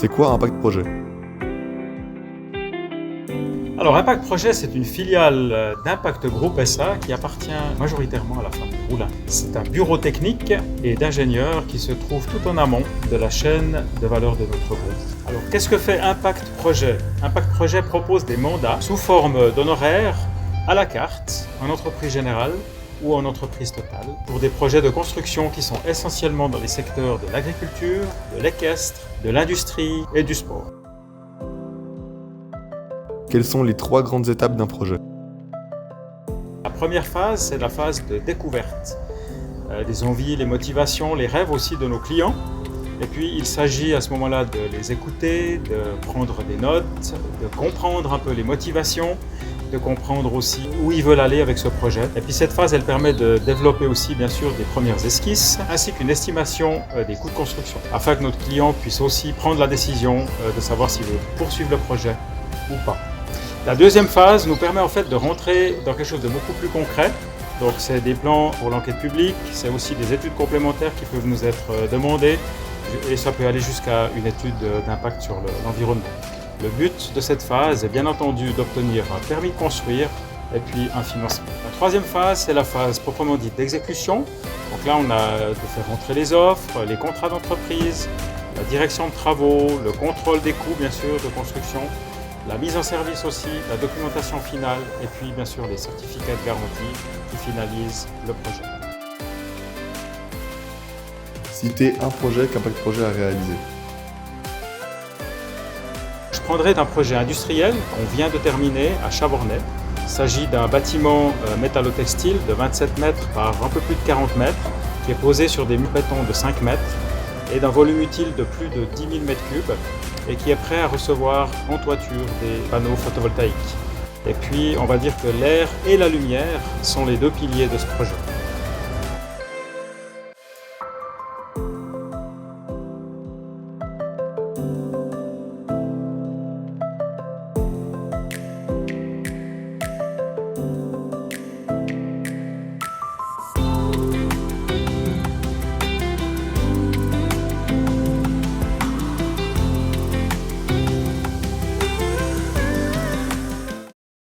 C'est quoi Impact Projet? Alors Impact Projet, c'est une filiale d'Impact Group SA qui appartient majoritairement à la famille Roulin. C'est un bureau technique et d'ingénieurs qui se trouve tout en amont de la chaîne de valeur de notre groupe. Alors qu'est-ce que fait Impact Projet? Impact Projet propose des mandats sous forme d'honoraires à la carte, en entreprise générale ou en entreprise totale, pour des projets de construction qui sont essentiellement dans les secteurs de l'agriculture, de l'équestre, de l'industrie et du sport. Quelles sont les 3 grandes étapes d'un projet? La première phase, c'est la phase de découverte. Les envies, les motivations, les rêves aussi de nos clients. Et puis il s'agit à ce moment-là de les écouter, de prendre des notes, de comprendre un peu les motivations, de comprendre aussi où ils veulent aller avec ce projet. Et puis cette phase, elle permet de développer aussi bien sûr des premières esquisses, ainsi qu'une estimation des coûts de construction, afin que notre client puisse aussi prendre la décision de savoir s'il veut poursuivre le projet ou pas. La deuxième phase nous permet en fait de rentrer dans quelque chose de beaucoup plus concret. Donc c'est des plans pour l'enquête publique, c'est aussi des études complémentaires qui peuvent nous être demandées et ça peut aller jusqu'à une étude d'impact sur l'environnement. Le but de cette phase est bien entendu d'obtenir un permis de construire et puis un financement. La troisième phase, c'est la phase proprement dite d'exécution. Donc là, on a de faire rentrer les offres, les contrats d'entreprise, la direction de travaux, le contrôle des coûts bien sûr de construction, la mise en service aussi, la documentation finale et puis bien sûr les certificats de garantie qui finalisent le projet. Citez un projet qu'Impact Projet a réalisé. Je prendrai d'un projet industriel qu'on vient de terminer à Chavornay. Il s'agit d'un bâtiment métallo-textile de 27 mètres par un peu plus de 40 mètres qui est posé sur des murs béton de 5 mètres et d'un volume utile de plus de 10 000 m3 et qui est prêt à recevoir en toiture des panneaux photovoltaïques. Et puis on va dire que l'air et la lumière sont les 2 piliers de ce projet.